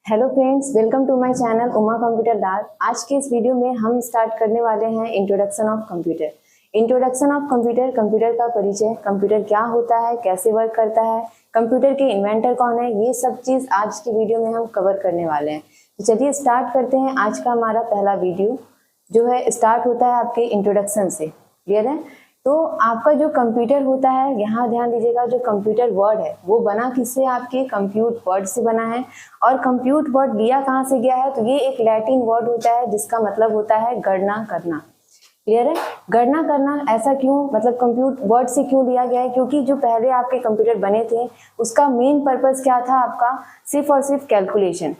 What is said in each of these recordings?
Hello friends, welcome to my channel Uma computer दार। आज के इस वीडियो में हम स्टार्ट करने वाले हैं introduction of computer. Introduction of computer, computer का परिचय, कंप्यूटर क्या होता है, कैसे वर्क करता है, कंप्यूटर के इन्वेंटर कौन है, ये सब चीज़ आज की वीडियो में हम कवर करने वाले हैं। तो चलिए स्टार्ट करते हैं। आज का हमारा पहला वीडियो जो है स्टार्ट होता है आपके इंट्रोडक्शन से। क्लियर है? तो आपका जो कंप्यूटर होता है, यहाँ ध्यान दीजिएगा, जो कंप्यूटर वर्ड है वो बना किससे? आपके कंप्यूट वर्ड से बना है। और कंप्यूट वर्ड लिया कहाँ से गया है? तो ये एक लैटिन वर्ड होता है जिसका मतलब होता है गणना करना। क्लियर है? गणना करना। ऐसा क्यों, मतलब कंप्यूट वर्ड से क्यों लिया गया है? क्योंकि जो पहले आपके कंप्यूटर बने थे उसका मेन पर्पस क्या था? आपका सिर्फ और सिर्फ कैलकुलेशन।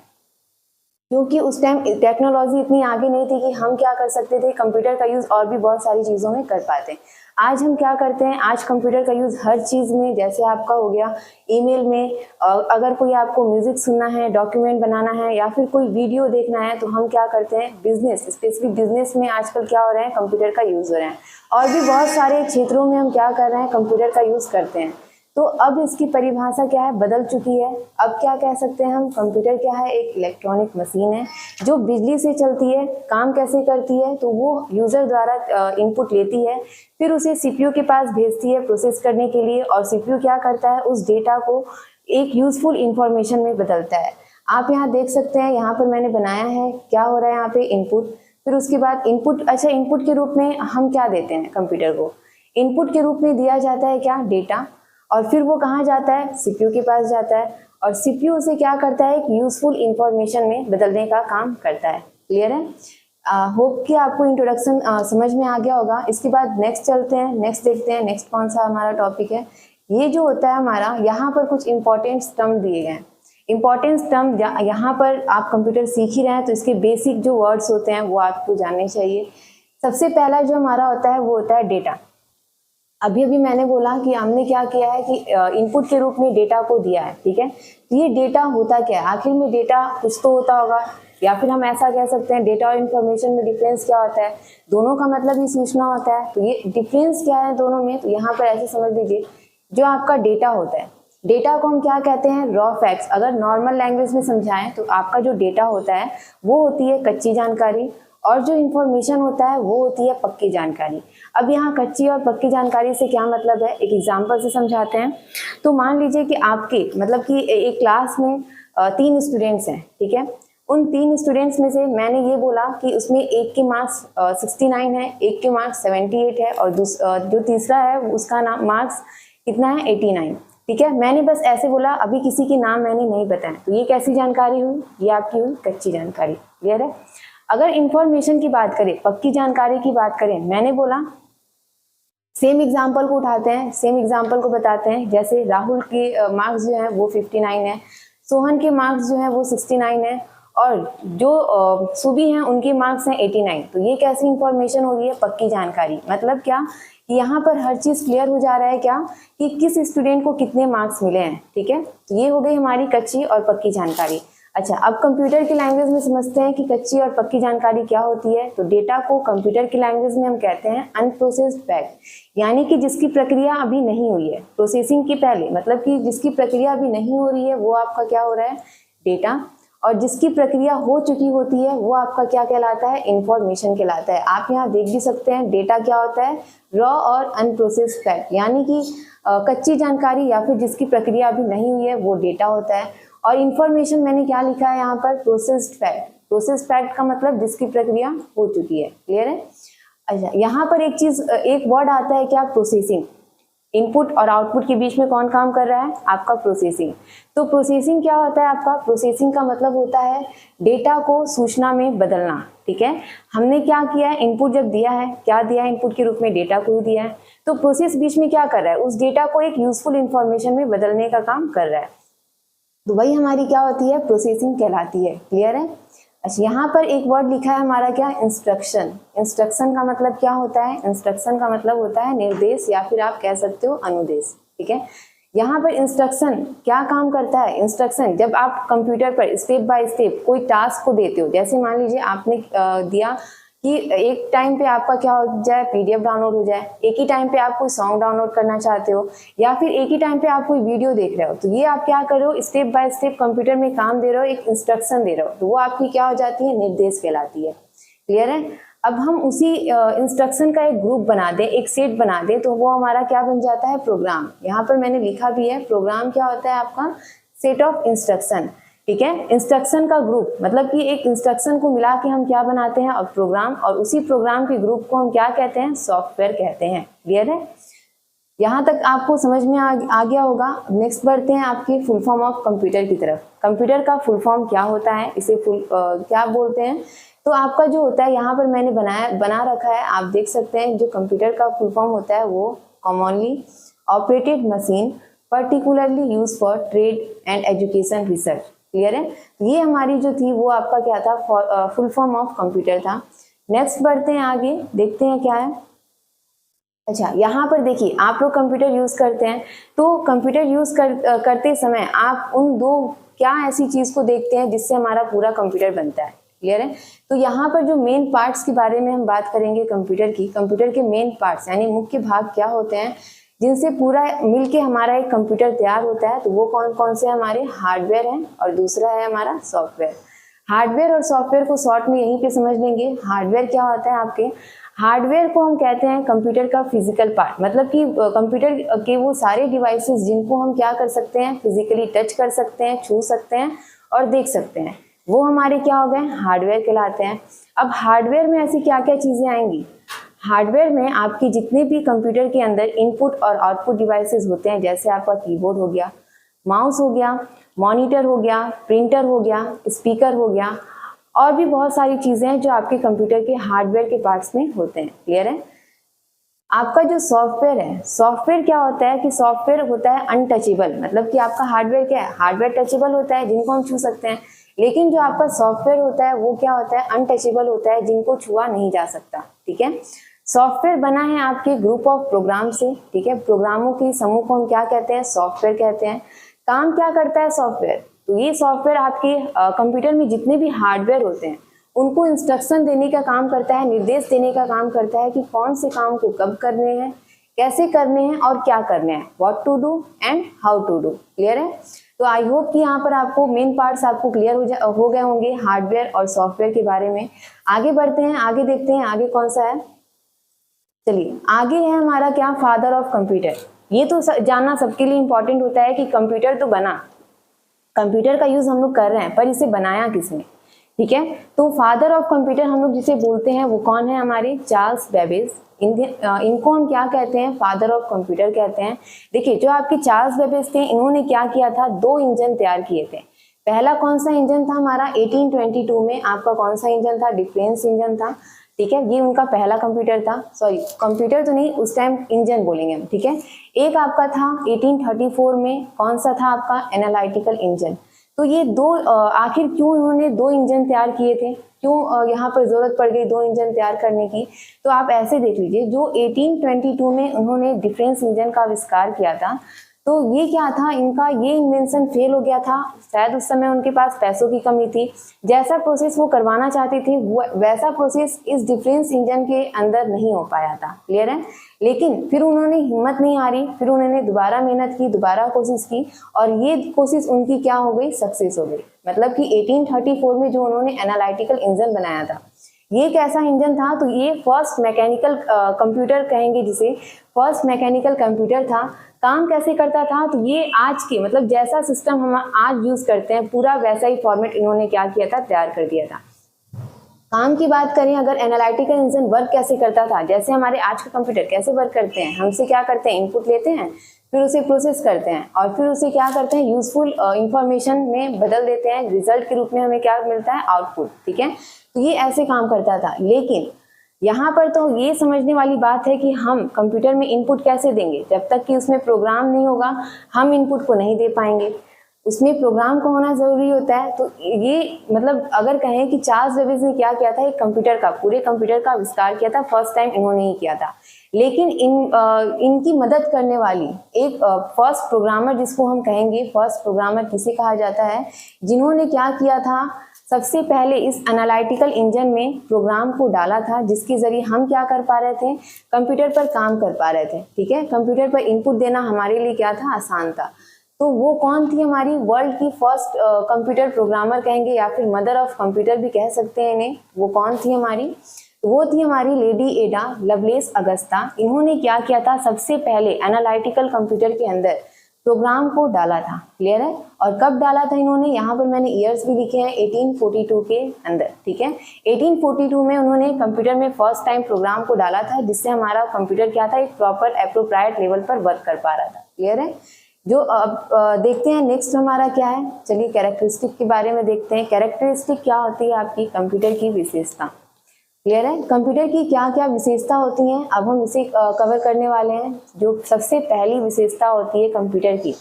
क्योंकि उस टाइम टेक्नोलॉजी इतनी आगे नहीं थी कि हम क्या कर सकते थे, कंप्यूटर का यूज़ और भी बहुत सारी चीज़ों में कर पाते। आज हम क्या करते हैं, आज कंप्यूटर का यूज़ हर चीज़ में, जैसे आपका हो गया ईमेल में, अगर कोई आपको म्यूज़िक सुनना है, डॉक्यूमेंट बनाना है या फिर कोई वीडियो देखना है तो हम क्या करते हैं, बिजनेस, स्पेशली बिजनेस में आजकल क्या हो रहा है, कंप्यूटर का यूज़ हो रहा है। और भी बहुत सारे क्षेत्रों में हम क्या कर रहे हैं, कंप्यूटर का यूज़ करते हैं। तो अब इसकी परिभाषा क्या है, बदल चुकी है। अब क्या कह सकते हैं हम, कंप्यूटर क्या है, एक इलेक्ट्रॉनिक मशीन है जो बिजली से चलती है। काम कैसे करती है? तो वो यूज़र द्वारा इनपुट लेती है, फिर उसे सीपीयू के पास भेजती है प्रोसेस करने के लिए, और सीपीयू क्या करता है, उस डेटा को एक यूजफुल इंफॉर्मेशन में बदलता है। आप यहाँ देख सकते हैं, यहाँ पर मैंने बनाया है, क्या हो रहा है यहाँ पे, इनपुट। फिर उसके बाद इनपुट, अच्छा इनपुट के रूप में हम क्या देते हैं कंप्यूटर को? इनपुट के रूप में दिया जाता है क्या, डेटा। और फिर वो कहाँ जाता है, सीपीयू के पास जाता है, और सीपीयू उसे क्या करता है, एक यूजफुल इंफॉर्मेशन में बदलने का काम करता है। क्लियर है? होप कि आपको इंट्रोडक्शन समझ में आ गया होगा। इसके बाद नेक्स्ट चलते हैं, नेक्स्ट देखते हैं, नेक्स्ट कौन सा हमारा टॉपिक है। ये जो होता है हमारा, यहाँ पर कुछ इंपॉर्टेंट टर्म दिए गए हैं। इंपॉर्टेंट टर्म यहाँ पर आप कंप्यूटर सीख ही रहे हैं तो इसके बेसिक जो वर्ड्स होते हैं वो आपको जानने चाहिए। सबसे पहला जो हमारा होता है वो होता है डेटा। अभी अभी मैंने बोला कि हमने क्या किया है कि इनपुट के रूप में डेटा को दिया है। ठीक है? तो ये डेटा होता क्या है? आखिर में डेटा कुछ तो होता होगा, या फिर हम ऐसा कह सकते हैं डेटा और इन्फॉर्मेशन में डिफरेंस क्या होता है? दोनों का मतलब ही सूचना होता है। तो ये डिफरेंस क्या है दोनों में? तो यहाँ पर ऐसे समझ लीजिए, जो आपका डेटा होता है, डेटा को हम क्या कहते हैं, रॉ फैक्ट्स। अगर नॉर्मल लैंग्वेज में समझाएं तो आपका जो डेटा होता है वो होती है कच्ची जानकारी, और जो इन्फॉर्मेशन होता है वो होती है पक्की जानकारी। अब यहाँ कच्ची और पक्की जानकारी से क्या मतलब है, एक एग्जांपल से समझाते हैं। तो मान लीजिए कि आपके, मतलब कि एक क्लास में 3 स्टूडेंट्स हैं। ठीक है? उन 3 स्टूडेंट्स में से मैंने ये बोला कि उसमें एक के मार्क्स 69 है, एक के मार्क्स 78 है, और जो तीसरा है उसका नाम मार्क्स कितना है, 89। ठीक है? मैंने बस ऐसे बोला, अभी किसी के नाम मैंने नहीं बताया। तो ये कैसी जानकारी हुई? ये आपकी हुई कच्ची जानकारी। क्लियर है? अगर इंफॉर्मेशन की बात करें, पक्की जानकारी की बात करें, मैंने बोला, सेम एग्जाम्पल को उठाते हैं, सेम एग्जाम्पल को बताते हैं। जैसे राहुल के मार्क्स जो है वो 59 है, सोहन के मार्क्स जो है वो 69 है, और जो सुबी हैं उनके मार्क्स हैं 89। तो ये कैसी इंफॉर्मेशन हो रही है, पक्की जानकारी। मतलब क्या कि यहाँ पर हर चीज क्लियर हो जा रहा है, क्या कि किस स्टूडेंट को कितने मार्क्स मिले हैं। ठीक है? तो ये हो गई हमारी कच्ची और पक्की जानकारी। अच्छा, अब कंप्यूटर की लैंग्वेज में समझते हैं कि कच्ची और पक्की जानकारी क्या होती है। तो डेटा को कंप्यूटर की लैंग्वेज में हम कहते हैं अनप्रोसेस्ड फैक्ट, यानी कि जिसकी प्रक्रिया अभी नहीं हुई है, प्रोसेसिंग के पहले, मतलब कि जिसकी प्रक्रिया अभी नहीं हो रही है वो आपका क्या हो रहा है, डेटा। और जिसकी प्रक्रिया हो चुकी होती है वो आपका क्या कहलाता है, इंफॉर्मेशन कहलाता है। आप यहाँ देख भी सकते हैं डेटा क्या होता है, रॉ और अनप्रोसेस्ड फैक्ट, यानी कि कच्ची जानकारी या फिर जिसकी प्रक्रिया अभी नहीं हुई है वो डेटा होता है। और इन्फॉर्मेशन मैंने क्या लिखा है यहाँ पर, प्रोसेस्ड फैक्ट। प्रोसेस्ड फैक्ट का मतलब जिसकी प्रक्रिया हो चुकी है। क्लियर है? अच्छा, यहाँ पर एक चीज, एक वर्ड आता है क्या, प्रोसेसिंग। इनपुट और आउटपुट के बीच में कौन काम कर रहा है, आपका प्रोसेसिंग। तो प्रोसेसिंग क्या होता है आपका, प्रोसेसिंग का मतलब होता है डेटा को सूचना में बदलना। ठीक है? हमने क्या किया है, इनपुट जब दिया है, क्या दिया है इनपुट के रूप में, डेटा को ही दिया है। तो प्रोसेस बीच में क्या कर रहा है, उस डेटा को एक यूजफुल इंफॉर्मेशन में बदलने का काम कर रहा है। तो वही हमारी क्या होती है, प्रोसेसिंग कहलाती है। क्लियर है? अच्छा, यहाँ पर एक वर्ड लिखा है हमारा क्या, इंस्ट्रक्शन। इंस्ट्रक्शन का मतलब क्या होता है, इंस्ट्रक्शन का मतलब होता है निर्देश, या फिर आप कह सकते हो अनुदेश। ठीक है? यहाँ पर इंस्ट्रक्शन क्या काम करता है, इंस्ट्रक्शन जब आप कंप्यूटर पर स्टेप बाय स्टेप कोई टास्क को देते हो, जैसे मान लीजिए आपने दिया कि एक टाइम पे आपका क्या हो जाए, पीडीएफ डाउनलोड हो जाए, एक ही टाइम पे आप कोई सॉन्ग डाउनलोड करना चाहते हो, या फिर एक ही टाइम पे आप कोई वीडियो देख रहे हो, तो ये आप क्या कर रहे हो, स्टेप बाय स्टेप कंप्यूटर में काम दे रहे हो, एक इंस्ट्रक्शन दे रहे हो, तो वो आपकी क्या हो जाती है, निर्देश कहलाती है। क्लियर है। अब हम उसी इंस्ट्रक्शन का एक ग्रुप बना दें, एक सेट बना दें, तो वो हमारा क्या बन जाता है, प्रोग्राम। यहाँ पर मैंने लिखा भी है, प्रोग्राम क्या होता है आपका, सेट ऑफ इंस्ट्रक्शन। ठीक है, इंस्ट्रक्शन का ग्रुप, मतलब कि एक इंस्ट्रक्शन को मिला के हम क्या बनाते हैं, और प्रोग्राम, और उसी प्रोग्राम के ग्रुप को हम क्या कहते हैं, सॉफ्टवेयर कहते हैं। क्लियर है। यहाँ तक आपको समझ में आ गया होगा। नेक्स्ट बढ़ते हैं आपके फुल फॉर्म ऑफ कंप्यूटर की तरफ। कंप्यूटर का फुल फॉर्म क्या होता है, इसे क्या बोलते हैं, तो आपका जो होता है, यहाँ पर मैंने बना रखा है, आप देख सकते हैं, जो कंप्यूटर का फुल फॉर्म होता है वो commonly operated machine particularly use for trade and education research. Clear है। ये हमारी जो थी वो आपका क्या था, फुल फॉर्म ऑफ कंप्यूटर था। नेक्स्ट बढ़ते हैं आगे, देखते हैं क्या है। अच्छा, यहाँ पर देखिए, आप लोग कंप्यूटर यूज करते हैं, तो कंप्यूटर यूज करते समय आप उन दो क्या ऐसी चीज को देखते हैं जिससे हमारा पूरा कंप्यूटर बनता है। क्लियर है। तो यहाँ पर जो मेन पार्ट्स के बारे में हम बात करेंगे कंप्यूटर की, कंप्यूटर के मेन पार्ट्स यानी मुख्य भाग क्या होते हैं जिनसे पूरा मिलके हमारा एक कंप्यूटर तैयार होता है, तो वो कौन कौन से हमारे हार्डवेयर हैं और दूसरा है हमारा सॉफ्टवेयर। हार्डवेयर और सॉफ्टवेयर को शॉर्ट में यहीं पे समझ लेंगे। हार्डवेयर क्या होता है आपके, हार्डवेयर को हम कहते हैं कंप्यूटर का फिजिकल पार्ट, मतलब कि कंप्यूटर के वो सारे डिवाइसेस जिनको हम क्या कर सकते हैं, फिजिकली टच कर सकते हैं, छू सकते हैं और देख सकते हैं, वो हमारे क्या हो गए, हार्डवेयर कहलाते हैं। अब हार्डवेयर में ऐसी क्या क्या चीजें आएंगी, हार्डवेयर में आपकी जितने भी कंप्यूटर के अंदर इनपुट और आउटपुट डिवाइसेस होते हैं, जैसे आपका कीबोर्ड हो गया, माउस हो गया, मॉनिटर हो गया, प्रिंटर हो गया, स्पीकर हो गया, और भी बहुत सारी चीजें हैं जो आपके कंप्यूटर के हार्डवेयर के पार्ट्स में होते हैं। क्लियर है। आपका जो सॉफ्टवेयर है, सॉफ्टवेयर क्या होता है कि सॉफ्टवेयर होता है अनटचेबल, मतलब कि आपका हार्डवेयर क्या है, हार्डवेयर टचेबल होता है जिनको हम छू सकते हैं, लेकिन जो आपका सॉफ्टवेयर होता है वो क्या होता है, अनटचेबल होता है जिनको छुआ नहीं जा सकता। ठीक है। सॉफ्टवेयर बना है आपके ग्रुप ऑफ प्रोग्राम से। ठीक है, प्रोग्रामों के समूह को हम क्या कहते हैं, सॉफ्टवेयर कहते हैं। काम क्या करता है सॉफ्टवेयर, तो ये सॉफ्टवेयर आपके कंप्यूटर में जितने भी हार्डवेयर होते हैं उनको इंस्ट्रक्शन देने का काम करता है, निर्देश देने का काम करता है कि कौन से काम को कब करने हैं, कैसे करने हैं और क्या करने हैं, what to do and how to do. Clear है। तो आई होप कि यहाँ पर आपको मेन पार्ट्स आपको क्लियर हो गए होंगे हार्डवेयर और सॉफ्टवेयर के बारे में। आगे बढ़ते हैं, आगे देखते हैं आगे कौन सा है। चलिए, आगे है हमारा क्या, फादर ऑफ कंप्यूटर। ये तो जानना सबके लिए इंपॉर्टेंट होता है कि कंप्यूटर तो बना, कंप्यूटर का यूज हम लोग कर रहे हैं, पर इसे बनाया किसने। ठीक है, तो फादर ऑफ कंप्यूटर हम लोग जिसे बोलते हैं वो कौन है, हमारे चार्ल्स बेबेज। इनको हम क्या कहते हैं, फादर ऑफ कंप्यूटर कहते हैं। देखिए, जो आपके चार्ल्स बेबेज थे, इन्होंने क्या किया था, दो इंजन तैयार किए थे। पहला कौन सा इंजन था हमारा, 1822 में आपका कौन सा इंजन था, डिफरेंस इंजन था। ठीक है, ये उनका पहला कंप्यूटर था, सॉरी कंप्यूटर तो नहीं, उस टाइम इंजन बोलेंगे हम। ठीक है, एक आपका था 1834 में, कौन सा था आपका, एनालिटिकल इंजन। तो ये दो आखिर क्यों उन्होंने दो इंजन तैयार किए थे, क्यों यहाँ पर जरूरत पड़ गई दो इंजन तैयार करने की, तो आप ऐसे देख लीजिए, जो 1822 में उन्होंने डिफरेंस इंजन का आविष्कार किया था, तो ये क्या था, इनका ये इन्वेंशन फेल हो गया था। शायद उस समय उनके पास पैसों की कमी थी, जैसा प्रोसेस वो करवाना चाहते थे वैसा प्रोसेस इस डिफरेंस इंजन के अंदर नहीं हो पाया था। क्लियर है। लेकिन फिर उन्होंने हिम्मत नहीं हारी, फिर उन्होंने दोबारा मेहनत की, दोबारा कोशिश की, और ये कोशिश उनकी क्या हो गई, सक्सेस हो गई। मतलब कि 1834 में जो उन्होंने एनालिटिकल इंजन बनाया था, ये कैसा इंजन था, तो ये फर्स्ट मैकेनिकल कंप्यूटर कहेंगे जिसे, फर्स्ट मैकेनिकल कंप्यूटर था। काम कैसे करता था, तो ये आज के मतलब जैसा सिस्टम हम आज यूज करते हैं पूरा वैसा ही फॉर्मेट इन्होंने क्या किया था, तैयार कर दिया था। काम की बात करें अगर, एनालिटिकल इंजन वर्क कैसे करता था, जैसे हमारे आज के कंप्यूटर कैसे वर्क करते हैं, हमसे क्या करते हैं, इनपुट लेते हैं, फिर उसे प्रोसेस करते हैं और फिर उसे क्या करते हैं, यूजफुल इंफॉर्मेशन में बदल देते हैं, रिजल्ट के रूप में हमें क्या मिलता है, आउटपुट। ठीक है, तो ये ऐसे काम करता था। लेकिन यहाँ पर तो ये समझने वाली बात है कि हम कंप्यूटर में इनपुट कैसे देंगे, जब तक कि उसमें प्रोग्राम नहीं होगा हम इनपुट को नहीं दे पाएंगे, उसमें प्रोग्राम का होना जरूरी होता है। तो ये मतलब अगर कहें कि चार्ल्स बेबेज ने क्या किया था, एक कंप्यूटर का, पूरे कंप्यूटर का आविष्कार किया था, फर्स्ट टाइम इन्होंने ही किया था। लेकिन इनकी मदद करने वाली एक फर्स्ट प्रोग्रामर जिसको हम कहेंगे, फर्स्ट प्रोग्रामर किसे कहा जाता है, जिन्होंने क्या किया था, सबसे पहले इस एनालिटिकल इंजन में प्रोग्राम को डाला था, जिसके जरिए हम क्या कर पा रहे थे, कंप्यूटर पर काम कर पा रहे थे। ठीक है, कंप्यूटर पर इनपुट देना हमारे लिए क्या था, आसान था। तो वो कौन थी, हमारी वर्ल्ड की फर्स्ट कंप्यूटर प्रोग्रामर कहेंगे या फिर मदर ऑफ कंप्यूटर भी कह सकते हैं इन्हें। वो कौन थी हमारी, वो थी हमारी लेडी एडा लवलेस अगस्ता। इन्होंने क्या किया था, सबसे पहले एनालिटिकल कंप्यूटर के अंदर प्रोग्राम को डाला था। क्लियर है, और कब डाला था इन्होंने, यहाँ पर मैंने ईयर्स भी लिखे हैं, 1842 के अंदर। ठीक है, 1842 में उन्होंने कंप्यूटर में फर्स्ट टाइम प्रोग्राम को डाला था, जिससे हमारा कंप्यूटर क्या था, एक प्रॉपर एप्रोप्रिएट लेवल पर वर्क कर पा रहा था। क्लियर है, जो अब देखते हैं नेक्स्ट हमारा क्या है। चलिए कैरेक्टरिस्टिक के बारे में देखते हैं। कैरेक्टरिस्टिक क्या होती है आपकी कंप्यूटर की विशेषता। क्लियर है, कंप्यूटर की क्या क्या विशेषता होती हैं, अब हम इसे कवर करने वाले हैं। जो सबसे पहली विशेषता होती है कंप्यूटर की,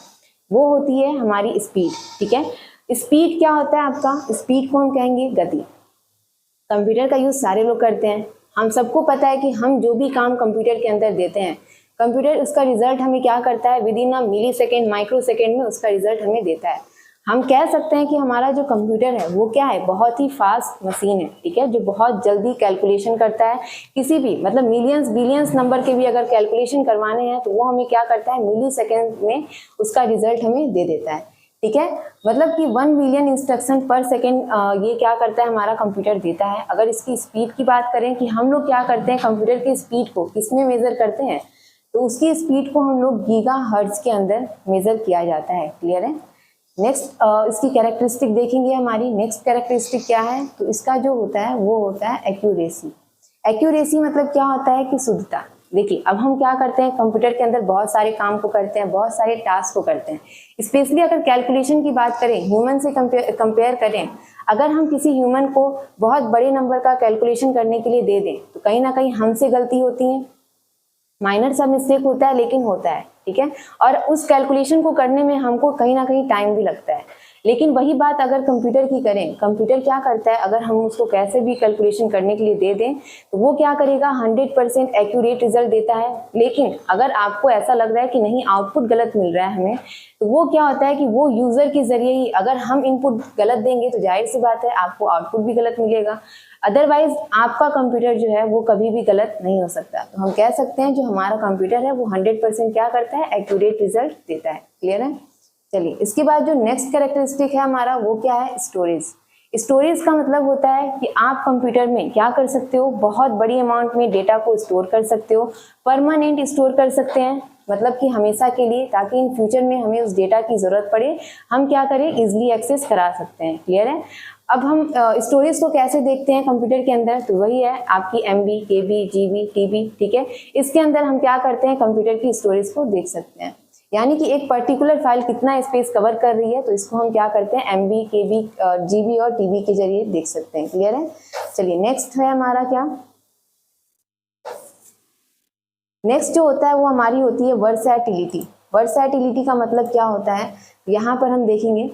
वो होती है हमारी स्पीड। ठीक है, स्पीड क्या होता है आपका, स्पीड को हम कहेंगे गति। कंप्यूटर का यूज सारे लोग करते हैं, हम सबको पता है कि हम जो भी काम कंप्यूटर के अंदर देते हैं, कंप्यूटर उसका रिजल्ट हमें क्या करता है, within a millisecond, microsecond में उसका रिजल्ट हमें देता है। हम कह सकते हैं कि हमारा जो कंप्यूटर है वो क्या है, बहुत ही फास्ट मशीन है। ठीक है, जो बहुत जल्दी कैलकुलेशन करता है, किसी भी मतलब मिलियंस बिलियंस नंबर के भी अगर कैलकुलेशन करवाने हैं तो वो हमें क्या करता है, मिली सेकेंड में उसका रिजल्ट हमें दे देता है। ठीक है, मतलब कि 1 मिलियन इंस्ट्रक्शन पर सेकेंड ये क्या करता है, हमारा कंप्यूटर देता है। अगर इसकी स्पीड की बात करें कि हम लोग क्या करते हैं, कंप्यूटर की स्पीड को किसमें मेजर करते हैं, तो उसकी स्पीड को हम लोग गीगा हर्ट्ज के अंदर मेजर किया जाता है। क्लियर है, नेक्स्ट इसकी कैरेक्टरिस्टिक देखेंगे हमारी। नेक्स्ट कैरेक्टरिस्टिक क्या है, तो इसका जो होता है वो होता है एक्यूरेसी। एक्यूरेसी मतलब क्या होता है कि शुद्धता। देखिए अब हम क्या करते हैं, कंप्यूटर के अंदर बहुत सारे काम को करते हैं, बहुत सारे टास्क को करते हैं। स्पेशली अगर कैलकुलेशन की बात करें, ह्यूमन से कंपेयर करें, अगर हम किसी ह्यूमन को बहुत बड़े नंबर का कैलकुलेशन करने के लिए दे दें तो कहीं ना कहीं हमसे गलती होती है, माइनर सा मिस्टेक होता है लेकिन होता है। ठीक है, और उस कैलकुलेशन को करने में हमको कहीं ना कहीं टाइम भी लगता है। लेकिन वही बात अगर कंप्यूटर की करें, कंप्यूटर क्या करता है, अगर हम उसको कैसे भी कैलकुलेशन करने के लिए दे दें तो वो क्या करेगा, 100% एक्यूरेट रिजल्ट देता है। लेकिन अगर आपको ऐसा लग रहा है कि नहीं आउटपुट गलत मिल रहा है हमें, तो वो क्या होता है कि वो यूजर के जरिए ही, अगर हम इनपुट गलत देंगे तो जाहिर सी बात है आपको आउटपुट भी गलत मिलेगा। अदरवाइज आपका कंप्यूटर जो है वो कभी भी गलत नहीं हो सकता। तो हम कह सकते हैं जो हमारा कंप्यूटर है वो 100% क्या करता है, एक्यूरेट रिजल्ट देता है। क्लियर है, चलिए इसके बाद जो नेक्स्ट कैरेक्टरिस्टिक है हमारा वो क्या है, स्टोरेज। स्टोरेज का मतलब होता है कि आप कंप्यूटर में क्या कर सकते हो, बहुत बड़ी अमाउंट में डेटा को स्टोर कर सकते हो, परमानेंट स्टोर कर सकते हैं, मतलब कि हमेशा के लिए, ताकि इन फ्यूचर में हमें उस डेटा की जरूरत पड़े हम क्या करें, इजिली एक्सेस करा सकते हैं। क्लियर है, अब हम स्टोरेज को कैसे देखते हैं कंप्यूटर के अंदर, तो वही है आपकी MB, KB, GB, TB। ठीक है, इसके अंदर हम क्या करते हैं, कंप्यूटर की स्टोरेज को देख सकते हैं, यानी कि एक पर्टिकुलर फाइल कितना स्पेस कवर कर रही है, तो इसको हम क्या करते हैं, MB, KB, GB और TB के जरिए देख सकते हैं। क्लियर है, चलिए नेक्स्ट है हमारा क्या, नेक्स्ट जो होता है वो हमारी होती है वर्सैटिलिटी। वर्सैटिलिटी का मतलब क्या होता है, यहाँ पर हम देखेंगे,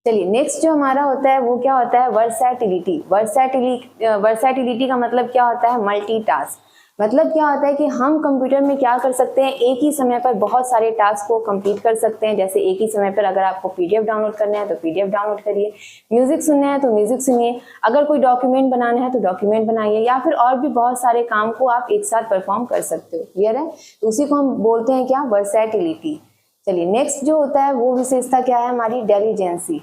चलिए नेक्स्ट जो हमारा होता है वो क्या होता है, वर्सैटिलिटी। वर्सैटिलिटी का मतलब क्या होता है, मल्टीटास्क। मतलब क्या होता है कि हम कंप्यूटर में क्या कर सकते हैं, एक ही समय पर बहुत सारे टास्क को कंप्लीट कर सकते हैं। जैसे एक ही समय पर अगर आपको PDF डाउनलोड करना है तो PDF डाउनलोड करिए, म्यूजिक सुनना है तो म्यूजिक सुनिए, अगर कोई डॉक्यूमेंट बनाना है तो डॉक्यूमेंट बनाइए, या फिर और भी बहुत सारे काम को आप एक साथ परफॉर्म कर सकते हो। क्लियर है, तो उसी को हम बोलते हैं क्या, वर्सैटिलिटी। चलिए नेक्स्ट जो होता है वो विशेषता क्या है हमारी, डेलीजेंसी।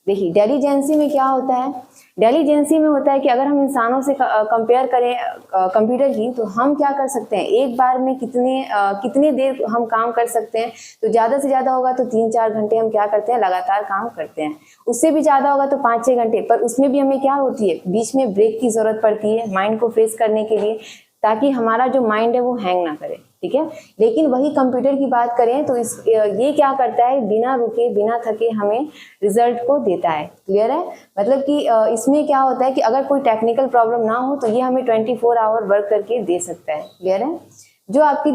देखिए डेलीजेंसी में क्या होता है, डेलीजेंसी में होता है कि अगर हम इंसानों से कंपेयर करें कंप्यूटर की, तो हम क्या कर सकते हैं, एक बार में कितनी देर हम काम कर सकते हैं, तो ज़्यादा से ज़्यादा होगा तो 3-4 घंटे हम क्या करते हैं, लगातार काम करते हैं। उससे भी ज़्यादा होगा तो 5-6 घंटे, पर उसमें भी हमें क्या होती है, बीच में ब्रेक की ज़रूरत पड़ती है माइंड को फ्रेश करने के लिए, ताकि हमारा जो माइंड है वो हैंग ना करे। ठीक है, लेकिन वही कंप्यूटर की बात करें तो ये क्या करता है, बिना रुके बिना थके हमें रिजल्ट को देता है। क्लियर है, मतलब कि इसमें क्या होता है कि अगर कोई टेक्निकल प्रॉब्लम ना हो तो ये हमें 24 आवर वर्क करके दे सकता है। क्लियर है, जो आपकी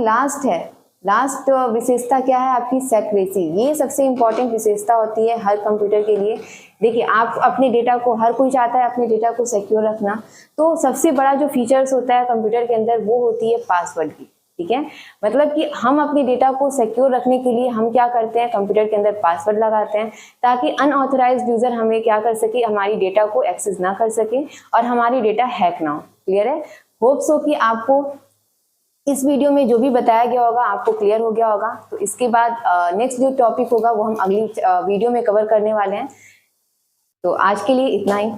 लास्ट विशेषता क्या है आपकी, सेक्रेसी। ये सबसे इंपॉर्टेंट विशेषता होती है हर कंप्यूटर के लिए। देखिए आप अपने डेटा को, हर कोई चाहता है अपने डेटा को सिक्योर रखना, तो सबसे बड़ा जो फीचर्स होता है कंप्यूटर के अंदर वो होती है पासवर्ड की। ठीक है, मतलब कि हम अपने डेटा को सिक्योर रखने के लिए हम क्या करते हैं, कंप्यूटर के अंदर पासवर्ड लगाते हैं ताकि अनऑथराइज्ड यूजर हमें क्या कर सके, हमारी डेटा को एक्सेस ना कर सके और हमारी डेटा हैक ना हो। क्लियर है? होप सो कि आपको इस वीडियो में जो भी बताया गया होगा आपको क्लियर हो गया होगा। तो इसके बाद नेक्स्ट जो टॉपिक होगा वो हम अगली वीडियो में कवर करने वाले हैं। तो आज के लिए इतना ही।